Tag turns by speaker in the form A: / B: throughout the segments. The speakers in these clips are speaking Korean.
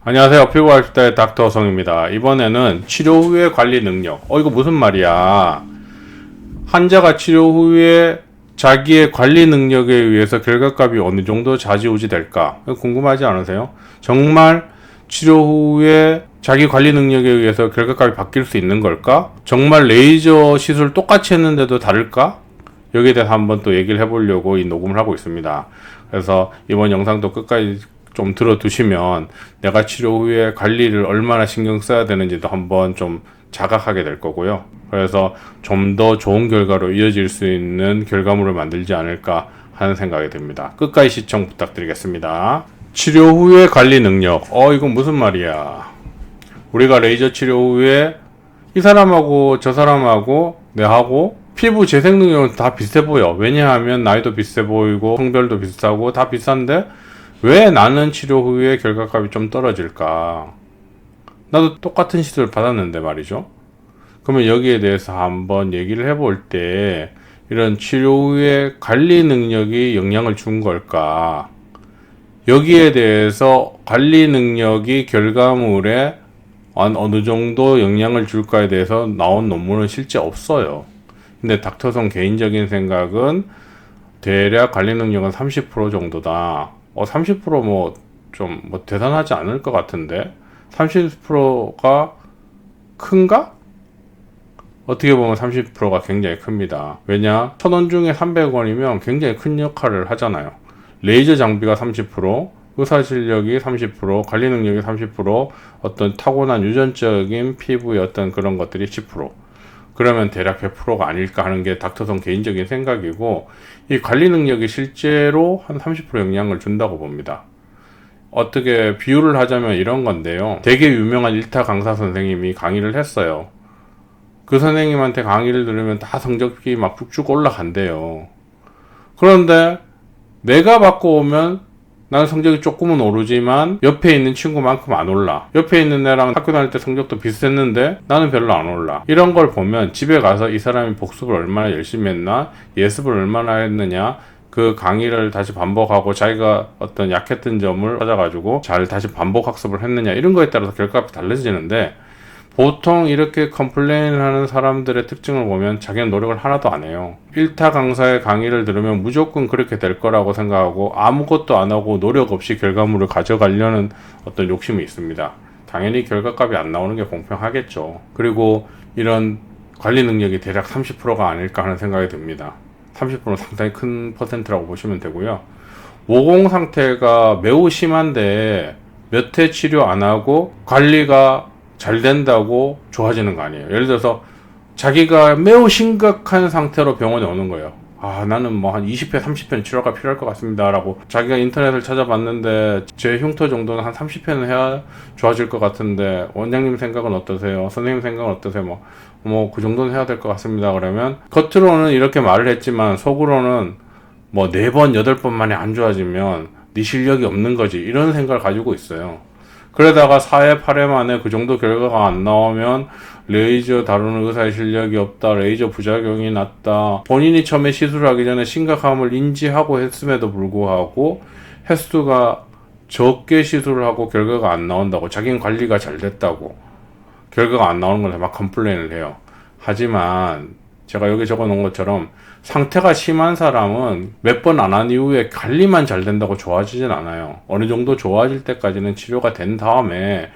A: 안녕하세요. 피부알피다의 닥터성입니다. 이번에는 치료 후의 관리 능력. 이거 무슨 말이야? 환자가 치료 후에 자기의 관리 능력에 의해서 결과값이 어느 정도 좌지우지 될까? 궁금하지 않으세요? 정말 치료 후에 자기 관리 능력에 의해서 결과값이 바뀔 수 있는 걸까? 정말 레이저 시술 똑같이 했는데도 다를까? 여기에 대해서 한번 또 얘기를 해보려고 이 녹음을 하고 있습니다. 그래서 이번 영상도 끝까지 좀 들어두시면 내가 치료 후에 관리를 얼마나 신경 써야 되는지도 한번 좀 자각하게 될 거고요. 그래서 좀 더 좋은 결과로 이어질 수 있는 결과물을 만들지 않을까 하는 생각이 듭니다. 끝까지 시청 부탁드리겠습니다. 치료 후의 관리 능력. 이건 무슨 말이야? 우리가 레이저 치료 후에 이 사람하고 저 사람하고 내하고 피부 재생 능력은 다 비슷해 보여. 왜냐하면 나이도 비슷해 보이고 성별도 비슷하고 다 비싼데 왜 나는 치료 후에 결과값이 좀 떨어질까? 나도 똑같은 시술을 받았는데 말이죠. 그러면 여기에 대해서 한번 얘기를 해볼 때 이런 치료 후에 관리 능력이 영향을 준 걸까? 여기에 대해서 관리 능력이 결과물에 어느 정도 영향을 줄까에 대해서 나온 논문은 실제 없어요. 근데 닥터성 개인적인 생각은 대략 관리 능력은 30% 정도다. 30% 대단하지 않을 것 같은데 30%가 큰가? 어떻게 보면 30%가 굉장히 큽니다. 왜냐? 1,000원 중에 300원이면 굉장히 큰 역할을 하잖아요. 레이저 장비가 30%, 의사 실력이 30%, 관리 능력이 30%, 어떤 타고난 유전적인 피부의 어떤 그런 것들이 10%. 그러면 대략 100%가 아닐까 하는 게 닥터성 개인적인 생각이고, 이 관리 능력이 실제로 한 30% 영향을 준다고 봅니다. 어떻게 비유를 하자면 이런 건데요. 되게 유명한 일타 강사 선생님이 강의를 했어요. 그 선생님한테 강의를 들으면 다 성적이 막 쭉쭉 올라간대요. 그런데 내가 받고 오면 나는 성적이 조금은 오르지만 옆에 있는 친구만큼 안 올라. 옆에 있는 애랑 학교 다닐 때 성적도 비슷했는데 나는 별로 안 올라. 이런 걸 보면 집에 가서 이 사람이 복습을 얼마나 열심히 했나, 예습을 얼마나 했느냐, 그 강의를 다시 반복하고 자기가 어떤 약했던 점을 찾아가지고 잘 다시 반복 학습을 했느냐, 이런 거에 따라서 결과가 달라지는데, 보통 이렇게 컴플레인을 하는 사람들의 특징을 보면 자기는 노력을 하나도 안 해요. 1타 강사의 강의를 들으면 무조건 그렇게 될 거라고 생각하고 아무것도 안 하고 노력 없이 결과물을 가져가려는 어떤 욕심이 있습니다. 당연히 결과값이 안 나오는 게 공평하겠죠. 그리고 이런 관리 능력이 대략 30%가 아닐까 하는 생각이 듭니다. 30%는 상당히 큰 퍼센트라고 보시면 되고요. 모공 상태가 매우 심한데 몇 회 치료 안 하고 관리가 잘 된다고 좋아지는 거 아니에요. 예를 들어서 자기가 매우 심각한 상태로 병원에 오는 거예요. 나는 뭐 한 20회, 30회는 치료가 필요할 것 같습니다. 라고 자기가 인터넷을 찾아봤는데 제 흉터 정도는 한 30회는 해야 좋아질 것 같은데 원장님 생각은 어떠세요? 선생님 생각은 어떠세요? 그 정도는 해야 될 것 같습니다. 그러면 겉으로는 이렇게 말을 했지만 속으로는 4번, 8번 만에 안 좋아지면 네 실력이 없는 거지. 이런 생각을 가지고 있어요. 그러다가 4회, 8회 만에 그 정도 결과가 안 나오면 레이저 다루는 의사의 실력이 없다, 레이저 부작용이 났다, 본인이 처음에 시술하기 전에 심각함을 인지하고 했음에도 불구하고 횟수가 적게 시술을 하고 결과가 안 나온다고, 자기는 관리가 잘 됐다고 결과가 안 나오는 걸 막 컴플레인을 해요. 하지만 제가 여기 적어 놓은 것처럼 상태가 심한 사람은 몇 번 안 한 이후에 관리만 잘 된다고 좋아지진 않아요. 어느 정도 좋아질 때까지는 치료가 된 다음에,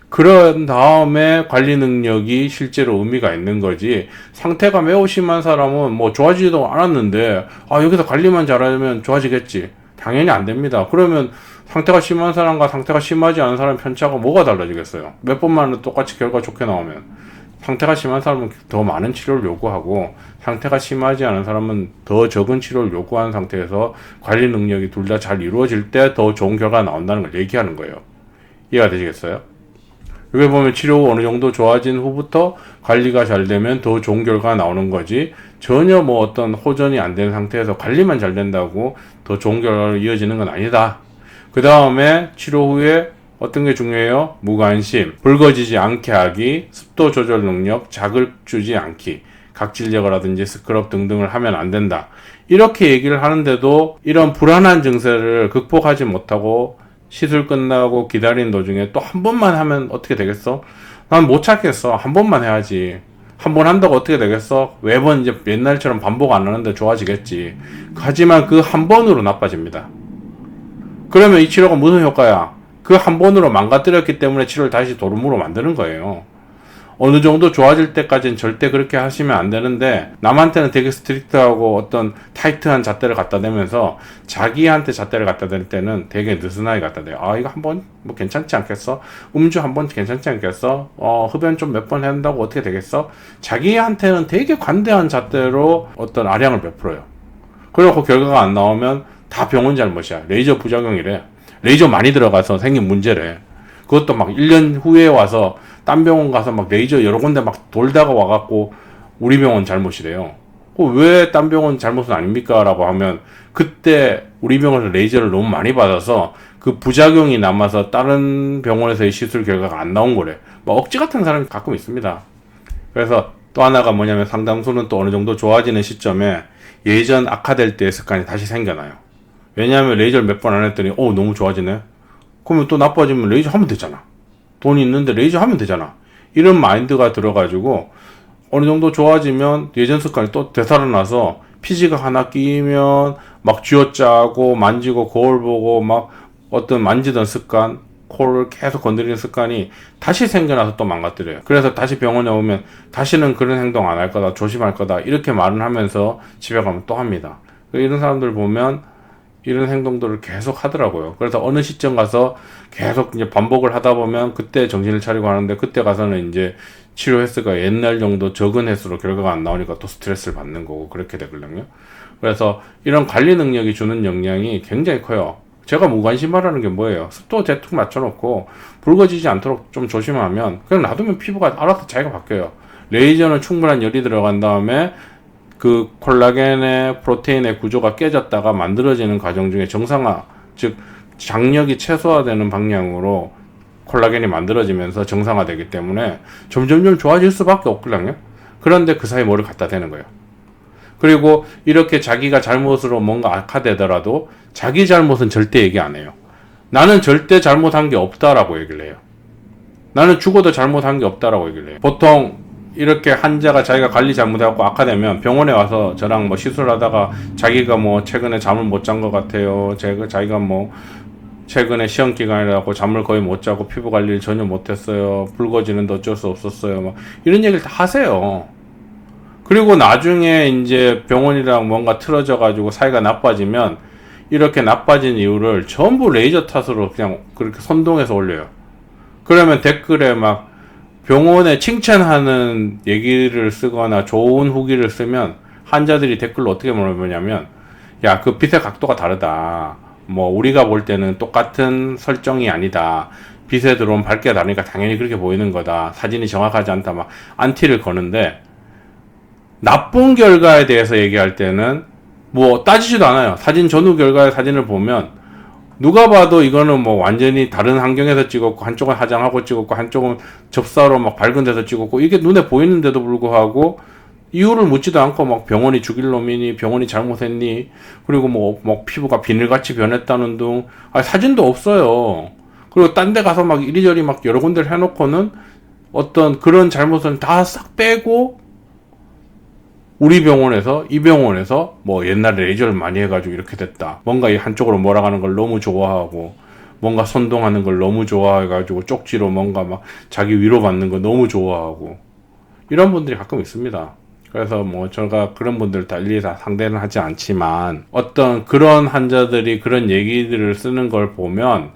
A: 그런 다음에 관리 능력이 실제로 의미가 있는 거지, 상태가 매우 심한 사람은 좋아지지도 않았는데 여기서 관리만 잘하면 좋아지겠지. 당연히 안 됩니다. 그러면 상태가 심한 사람과 상태가 심하지 않은 사람 편차가 뭐가 달라지겠어요? 몇 번만 똑같이 결과 좋게 나오면. 상태가 심한 사람은 더 많은 치료를 요구하고 상태가 심하지 않은 사람은 더 적은 치료를 요구하는 상태에서 관리 능력이 둘 다 잘 이루어질 때 더 좋은 결과가 나온다는 걸 얘기하는 거예요. 이해가 되시겠어요? 여기 보면 치료 어느 정도 좋아진 후부터 관리가 잘 되면 더 좋은 결과가 나오는 거지, 전혀 어떤 호전이 안 된 상태에서 관리만 잘 된다고 더 좋은 결과로 이어지는 건 아니다. 그 다음에 치료 후에 어떤 게 중요해요? 무관심, 붉어지지 않게 하기, 습도 조절 능력, 자극 주지 않기, 각질 제거라든지 스크럽 등등을 하면 안 된다. 이렇게 얘기를 하는데도 이런 불안한 증세를 극복하지 못하고 시술 끝나고 기다리는 도중에 또 한 번만 하면 어떻게 되겠어? 난 못 찾겠어. 한 번만 해야지. 한 번 한다고 어떻게 되겠어? 매번 이제 옛날처럼 반복 안 하는데 좋아지겠지. 하지만 그 한 번으로 나빠집니다. 그러면 이 치료가 무슨 효과야? 그 한 번으로 망가뜨렸기 때문에 치료를 다시 도루묵으로 만드는 거예요. 어느 정도 좋아질 때까지는 절대 그렇게 하시면 안 되는데, 남한테는 되게 스트릭트하고 어떤 타이트한 잣대를 갖다 대면서 자기한테 잣대를 갖다 댈 때는 되게 느슨하게 갖다 대요. 아, 이거 한번 뭐 괜찮지 않겠어? 음주 한번 괜찮지 않겠어? 흡연 좀 몇 번 한다고 어떻게 되겠어? 자기한테는 되게 관대한 잣대로 어떤 아량을 베풀어요. 그리고 결과가 안 나오면 다 병원 잘못이야. 레이저 부작용이래. 레이저 많이 들어가서 생긴 문제래. 그것도 막 1년 후에 와서 딴 병원 가서 막 레이저 여러 군데 막 돌다가 와갖고 우리 병원 잘못이래요. 왜 딴 병원 잘못은 아닙니까? 라고 하면 그때 우리 병원에서 레이저를 너무 많이 받아서 그 부작용이 남아서 다른 병원에서의 시술 결과가 안 나온 거래. 막 억지 같은 사람이 가끔 있습니다. 그래서 또 하나가 뭐냐면 상당수는 또 어느 정도 좋아지는 시점에 예전 악화될 때의 습관이 다시 생겨나요. 왜냐하면 레이저를 몇 번 안 했더니 너무 좋아지네. 그러면 또 나빠지면 레이저 하면 되잖아. 돈이 있는데 레이저 하면 되잖아. 이런 마인드가 들어가지고 어느 정도 좋아지면 예전 습관이 또 되살아나서 피지가 하나 끼면 막 쥐어짜고 만지고 거울 보고 막 어떤 만지던 습관, 코를 계속 건드리는 습관이 다시 생겨나서 또 망가뜨려요. 그래서 다시 병원에 오면 다시는 그런 행동 안 할 거다, 조심할 거다 이렇게 말을 하면서 집에 가면 또 합니다. 이런 사람들 보면 이런 행동들을 계속 하더라고요. 그래서 어느 시점 가서 계속 이제 반복을 하다 보면 그때 정신을 차리고 하는데, 그때 가서는 이제 치료 횟수가 옛날 정도 적은 횟수로 결과가 안 나오니까 또 스트레스를 받는 거고 그렇게 되거든요. 그래서 이런 관리 능력이 주는 영향이 굉장히 커요. 제가 무관심하라는 게 뭐예요? 습도 대충 맞춰놓고 붉어지지 않도록 좀 조심하면 그냥 놔두면 피부가 알아서 자기가 바뀌어요. 레이저는 충분한 열이 들어간 다음에 그 콜라겐의 프로테인의 구조가 깨졌다가 만들어지는 과정 중에 정상화, 즉 장력이 최소화되는 방향으로 콜라겐이 만들어지면서 정상화되기 때문에 점점점 좋아질 수밖에 없거든요. 그런데 그 사이 뭐를 갖다 대는 거예요. 그리고 이렇게 자기가 잘못으로 뭔가 악화되더라도 자기 잘못은 절대 얘기 안 해요. 나는 절대 잘못한 게 없다라고 얘기를 해요. 나는 죽어도 잘못한 게 없다라고 얘기를 해요. 보통 이렇게 환자가 자기가 관리 잘못해갖고 악화되면 병원에 와서 저랑 뭐 시술하다가 자기가 뭐 최근에 잠을 못 잔 것 같아요. 자기가 뭐 최근에 시험 기간이라고 잠을 거의 못 자고 피부 관리를 전혀 못했어요. 붉어지는데 어쩔 수 없었어요. 막 이런 얘기를 다 하세요. 그리고 나중에 이제 병원이랑 뭔가 틀어져가지고 사이가 나빠지면 이렇게 나빠진 이유를 전부 레이저 탓으로 그냥 그렇게 선동해서 올려요. 그러면 댓글에 막 병원에 칭찬하는 얘기를 쓰거나 좋은 후기를 쓰면 환자들이 댓글로 어떻게 물어보냐면, 야, 그 빛의 각도가 다르다. 뭐 우리가 볼 때는 똑같은 설정이 아니다. 빛에 들어온 밝기가 다르니까 당연히 그렇게 보이는 거다. 사진이 정확하지 않다. 막 안티를 거는데, 나쁜 결과에 대해서 얘기할 때는 뭐 따지지도 않아요. 사진 전후 결과의 사진을 보면 누가 봐도 이거는 뭐 완전히 다른 환경에서 찍었고, 한쪽은 화장하고 찍었고, 한쪽은 접사로 막 밝은 데서 찍었고, 이게 눈에 보이는데도 불구하고 이유를 묻지도 않고 막 병원이 죽일 놈이니, 병원이 잘못했니, 그리고 뭐 피부가 비늘같이 변했다는 등, 사진도 없어요. 그리고 딴 데 가서 막 이리저리 막 여러 군데를 해놓고는 어떤 그런 잘못은 다 싹 빼고, 우리 병원에서 이 병원에서 뭐 옛날에 레이저를 많이 해가지고 이렇게 됐다, 뭔가 이 한쪽으로 몰아가는 걸 너무 좋아하고 뭔가 선동하는 걸 너무 좋아해가지고 쪽지로 뭔가 막 자기 위로받는 거 너무 좋아하고 이런 분들이 가끔 있습니다. 그래서 뭐 제가 그런 분들 다 일일이 다 상대는 하지 않지만 어떤 그런 환자들이 그런 얘기들을 쓰는 걸 보면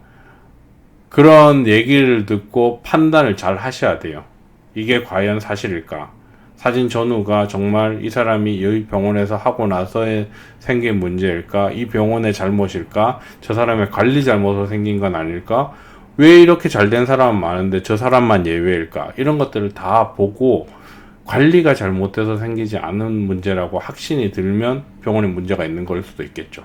A: 그런 얘기를 듣고 판단을 잘 하셔야 돼요. 이게 과연 사실일까? 사진 전후가 정말 이 사람이 이 병원에서 하고 나서에 생긴 문제일까? 이 병원의 잘못일까? 저 사람의 관리 잘못으로 생긴 건 아닐까? 왜 이렇게 잘된 사람은 많은데 저 사람만 예외일까? 이런 것들을 다 보고 관리가 잘못돼서 생기지 않은 문제라고 확신이 들면 병원에 문제가 있는 걸 수도 있겠죠.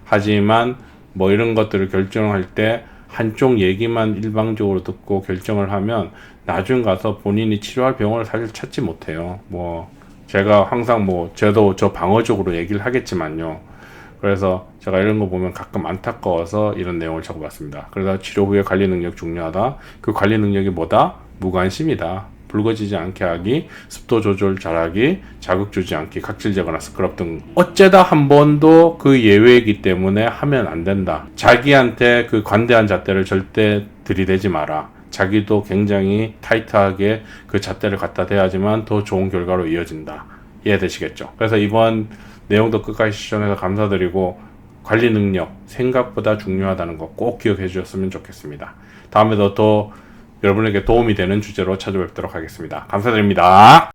A: 하지만 뭐 이런 것들을 결정할 때 한쪽 얘기만 일방적으로 듣고 결정을 하면 나중 가서 본인이 치료할 병원을 사실 찾지 못해요. 뭐 제가 항상 뭐 저도 저 방어적으로 얘기를 하겠지만요. 그래서 제가 이런 거 보면 가끔 안타까워서 이런 내용을 적어봤습니다. 그래서 치료 후에 관리 능력 중요하다. 그 관리 능력이 뭐다? 무관심이다. 붉어지지 않게 하기, 습도 조절 잘하기, 자극 주지 않기, 각질 제거나 스크럽 등 어째다 한 번도 그 예외이기 때문에 하면 안 된다. 자기한테 그 관대한 잣대를 절대 들이대지 마라. 자기도 굉장히 타이트하게 그 잣대를 갖다 대야지만 더 좋은 결과로 이어진다. 이해되시겠죠? 그래서 이번 내용도 끝까지 시청해서 감사드리고 관리 능력 생각보다 중요하다는 거 꼭 기억해 주셨으면 좋겠습니다. 다음에도 또 여러분에게 도움이 되는 주제로 찾아뵙도록 하겠습니다. 감사드립니다.